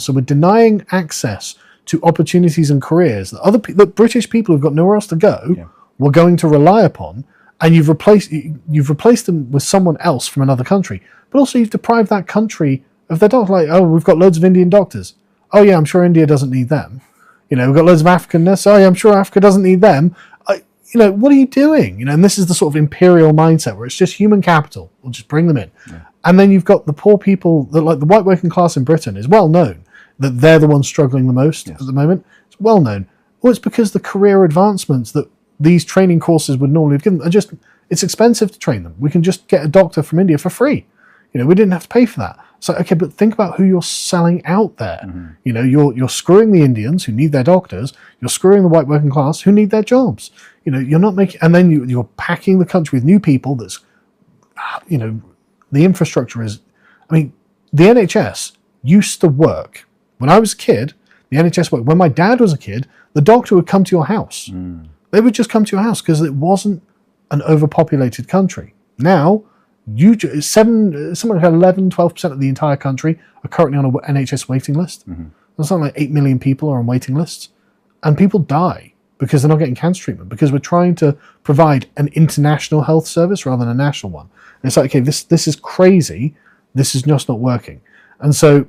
So we're denying access to opportunities and careers that British people who've got nowhere else to go were going to rely upon, and you've replaced them with someone else from another country. But also you've deprived that country of their doctors. Like, oh, we've got loads of Indian doctors. Oh yeah, I'm sure India doesn't need them. We've got loads of African nurses. Oh yeah, I'm sure Africa doesn't need them. What are you doing? And this is the sort of imperial mindset where it's just human capital. We'll just bring them in. Yeah. And then you've got the poor people, that like the white working class in Britain is well known that they're the ones struggling the most at the moment. It's well known. Well, it's because the career advancements that these training courses would normally have given it's expensive to train them. We can just get a doctor from India for free. We didn't have to pay for that. So, okay, but think about who you're selling out there. Mm-hmm. You're screwing the Indians who need their doctors. You're screwing the white working class who need their jobs. You're not making, and then you're packing the country with new people. That's, the infrastructure is. I mean, the NHS used to work when I was a kid. The NHS worked when my dad was a kid. The doctor would come to your house. Mm. They would just come to your house because it wasn't an overpopulated country. Now, something like 11-12% of the entire country are currently on an NHS waiting list. Mm-hmm. Something like 8 million people are on waiting lists, and people die because they're not getting cancer treatment because we're trying to provide an international health service rather than a national one. And it's like, okay, this is crazy. This is just not working. And so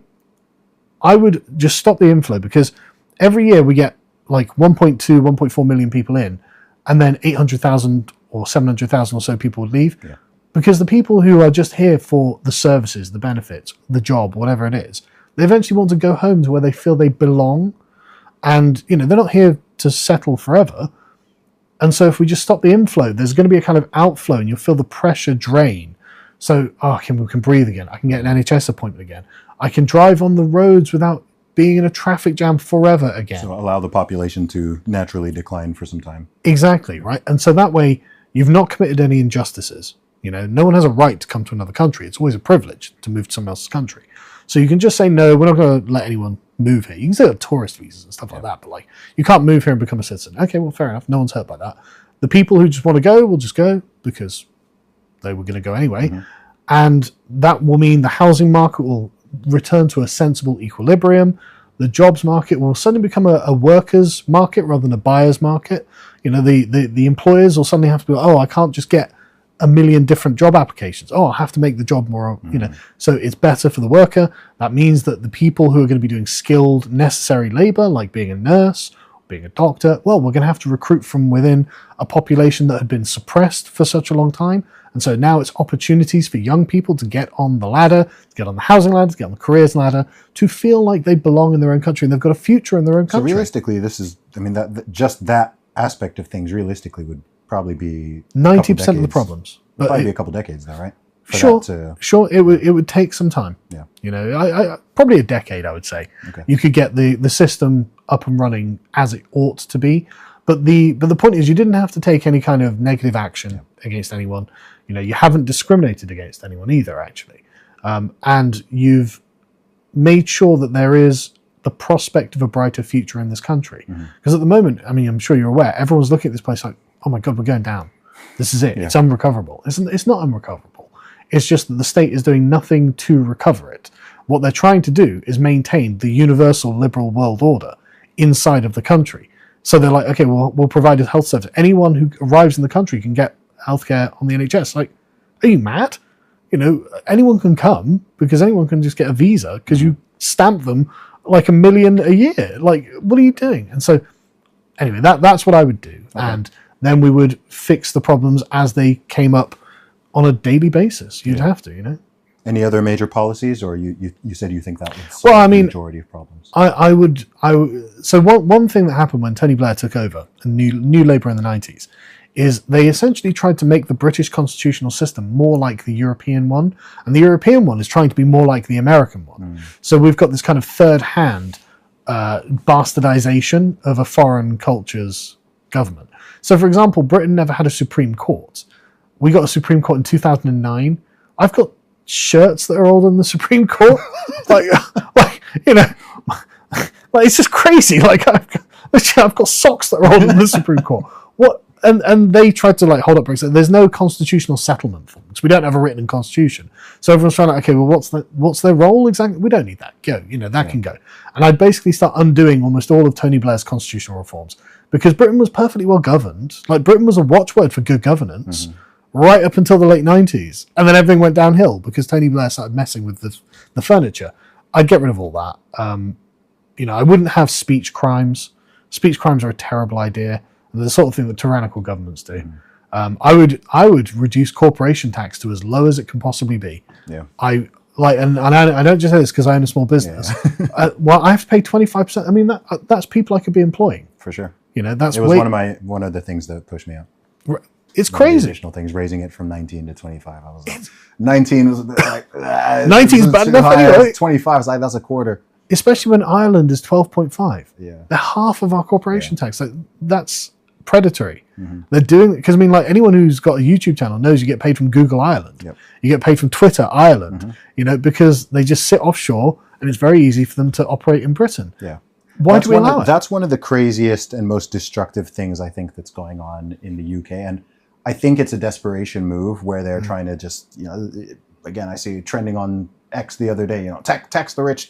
I would just stop the inflow, because every year we get like 1.2, 1.4 million people in, and then 800,000 or 700,000 or so people would leave. Yeah. Because the people who are just here for the services, the benefits, the job, whatever it is, they eventually want to go home to where they feel they belong. And, they're not here to settle forever. And so if we just stop the inflow, there's going to be a kind of outflow, and you'll feel the pressure drain. So, we can breathe again. I can get an NHS appointment again. I can drive on the roads without being in a traffic jam forever again. So allow the population to naturally decline for some time. Exactly, right? And so that way, you've not committed any injustices. No one has a right to come to another country. It's always a privilege to move to someone else's country. So you can just say, no, we're not going to let anyone move here. You can still have tourist visas and stuff like that, but you can't move here and become a citizen. Okay, well, fair enough. No one's hurt by that. The people who just want to go will just go because they were going to go anyway. Mm-hmm. And that will mean the housing market will return to a sensible equilibrium. The jobs market will suddenly become a workers' market rather than a buyer's market. The employers will suddenly have to be, I can't just get a million different job applications. I'll have to make the job more, So it's better for the worker. That means that the people who are going to be doing skilled, necessary labor, like being a nurse, being a doctor, we're going to have to recruit from within a population that had been suppressed for such a long time. And so now it's opportunities for young people to get on the ladder, to get on the housing ladder, to get on the careers ladder, to feel like they belong in their own country and they've got a future in their own country. So realistically, just that aspect of things realistically would probably be 90% of the problems. But probably be a couple decades though, right? Sure. It would take some time. Yeah. I probably a decade, I would say. Okay. You could get the system up and running as it ought to be. But the point is, you didn't have to take any kind of negative action against anyone. You haven't discriminated against anyone either, actually. And you've made sure that there is the prospect of a brighter future in this country. Because at the moment, I'm sure you're aware, everyone's looking at this place like, oh my God, we're going down. This is it. Yeah. It's unrecoverable. It's not unrecoverable. It's just that the state is doing nothing to recover it. What they're trying to do is maintain the universal liberal world order inside of the country. So they're like, okay, we'll provide a health service. Anyone who arrives in the country can get healthcare on the NHS. Like, are you mad? Anyone can come because anyone can just get a visa because you stamp them like 1 million a year. Like, what are you doing? And so, anyway, that's what I would do. Okay. And then we would fix the problems as they came up on a daily basis. You'd have to, Any other major policies, or you said you think that was the majority of problems? I would. So one thing that happened when Tony Blair took over and New Labour in the 90s is they essentially tried to make the British constitutional system more like the European one, and the European one is trying to be more like the American one. So we've got this kind of third-hand bastardization of a foreign culture's government. So, for example, Britain never had a Supreme Court. We got a Supreme Court in 2009. I've got shirts that are older than the Supreme Court. It's just crazy. I've got socks that are older than the Supreme Court. What? and they tried to like hold up Brexit. There's no constitutional settlement for them, so we don't have a written constitution. So everyone's trying to, okay, well, what's their role exactly? We don't need that. Go, that can go. And I'd basically start undoing almost all of Tony Blair's constitutional reforms, because Britain was perfectly well governed. Like, Britain was a watchword for good governance right up until the late 90s, and then everything went downhill because Tony Blair started messing with the furniture. I'd get rid of all that. I wouldn't have speech crimes. Speech crimes are a terrible idea. They're the sort of thing that tyrannical governments do. I would reduce corporation tax to as low as it can possibly be. Yeah. I don't just say this because I own a small business. Yeah. Well, I have to pay 25%. I mean, that's people I could be employing. For sure. That's it was one of the things that pushed me out. It's crazy. Additional things, raising it from 19 to 25. I was like, 19 was like 19 is bad enough anyway. 25 is like, that's a quarter. Especially when Ireland is 12.5. Yeah. They're half of our corporation tax. Like, that's predatory. They're doing it because, I mean, like, anyone who's got a YouTube channel knows you get paid from Google Ireland. Yep. You get paid from Twitter Ireland, because they just sit offshore and it's very easy for them to operate in Britain. Yeah. Why do we allow it? That's one of the craziest and most destructive things I think that's going on in the UK. And I think it's a desperation move where they're trying to just, again, I see trending on X the other day, tax the rich,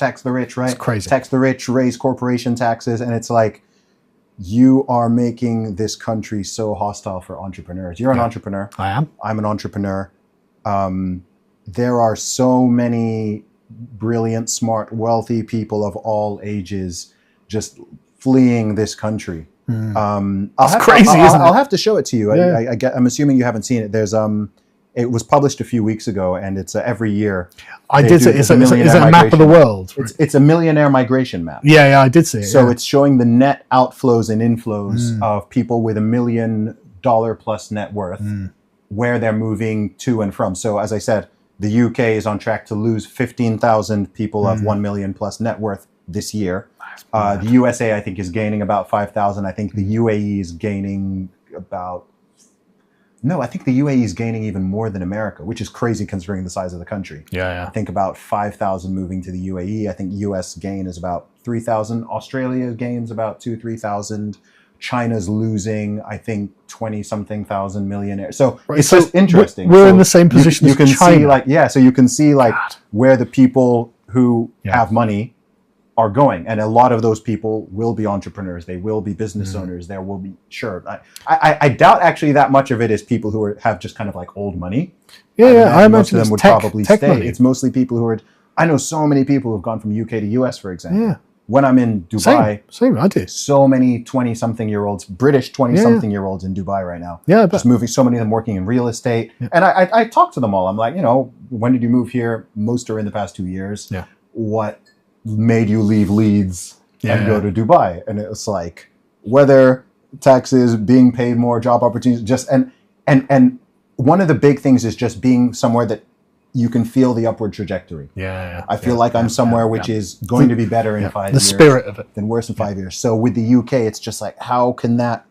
right? It's crazy. Tax the rich, raise corporation taxes. And it's like, you are making this country so hostile for entrepreneurs. You're an entrepreneur. I am. I'm an entrepreneur. There are so many brilliant, smart, wealthy people of all ages just fleeing this country. It's crazy, isn't it? I'll have to show it to you. Yeah. I'm assuming you haven't seen it. There's it was published a few weeks ago, and it's every year. I did see it. It's a map of the world. It's a millionaire migration map. Yeah, I did see it. So it's showing the net outflows and inflows of people with $1 million plus net worth, where they're moving to and from. So as I said, the UK is on track to lose 15,000 people of 1 million plus net worth this year. The USA, I think, is gaining about 5,000. I think the UAE is gaining about... No, I think the UAE is gaining even more than America, which is crazy considering the size of the country. Yeah. I think about 5,000 moving to the UAE. I think US gain is about 3,000. Australia gains about 3,000. China's losing, I think, 20-something thousand millionaires. So it's just interesting. We're in the same position as China. So you can see where the people who have money are going. And a lot of those people will be entrepreneurs. They will be business owners. There will be, I doubt actually that much of it is people who have just kind of like old money. I imagine most of them would probably stay. Money. It's mostly people who are, I know so many people who've gone from UK to US, for example. Yeah. When I'm in Dubai, same, I do. So many 20-something-year-olds, British 20-something-year-olds in Dubai right now. Yeah, just moving. So many of them working in real estate, and I talk to them all. I'm like, when did you move here? Most are in the past 2 years. Yeah. What made you leave Leeds and go to Dubai? And it was like weather, taxes, being paid more, job opportunities. Just and one of the big things is just being somewhere that you can feel the upward trajectory. I feel like I'm somewhere which is going to be better in 5 years. The spirit of it. Than worse in 5 years. So with the UK, it's just like, how can that?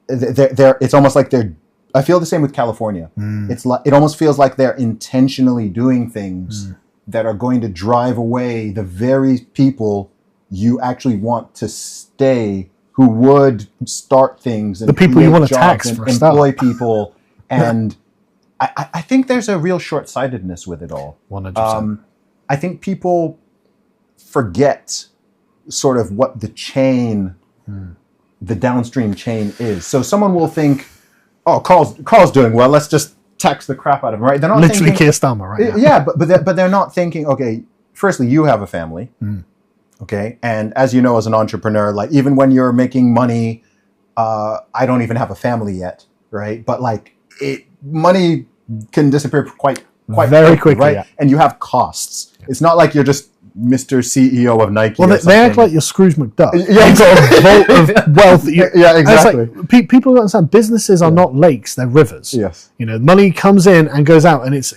It's almost like they're. I feel the same with California. It's like it almost feels like they're intentionally doing things that are going to drive away the very people you actually want to stay, who would start things and the people you want to tax and for employ people and. I think there's a real short-sightedness with it all. 100%. I think people forget sort of what the chain, the downstream chain is. So someone will think, oh, Carl's doing well, let's just tax the crap out of him, right? They're not literally Keir Starmer, right? Yeah, but they're not thinking, okay, firstly, you have a family, okay? And as you know, as an entrepreneur, like even when you're making money, I don't even have a family yet, right? But like money can disappear quite very quickly, right? Yeah. And you have costs. Yeah. It's not like you're just Mr. CEO of Nike. Well, they act like you're Scrooge McDuck. You've got a vault of wealth. Exactly. Like, people don't understand. Businesses are not lakes; they're rivers. Yes. Money comes in and goes out, and it's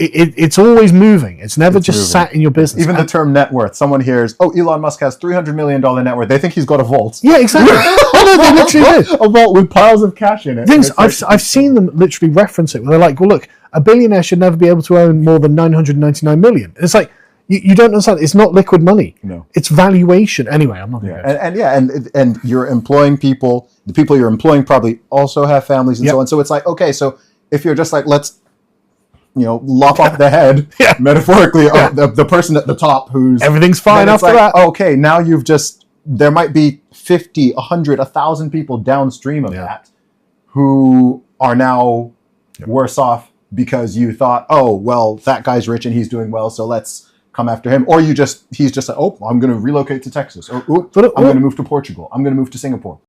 it's always moving. It's never just sat in your business. Even the term net worth. Someone hears, oh, Elon Musk has $300 million net worth. They think he's got a vault. Yeah, exactly. No, they literally do. A vault with piles of cash in it. I've seen them literally reference it. Where they're like, well, look, a billionaire should never be able to own more than 999 million. It's like, You don't understand. It's not liquid money. No. It's valuation. Anyway, I'm not going to go. And you're employing people. The people you're employing probably also have families and so on. So it's like, okay, so if you're just like, let's, lop off the head, metaphorically, of the person at the top who's... Everything's fine after that. Okay, now there might be 50, 100, 1,000 people downstream of that who are now worse off because you thought, oh, well, that guy's rich and he's doing well, so let's come after him. Or he's just like, oh, I'm going to relocate to Texas. Or, I'm going to move to Portugal. I'm going to move to Singapore.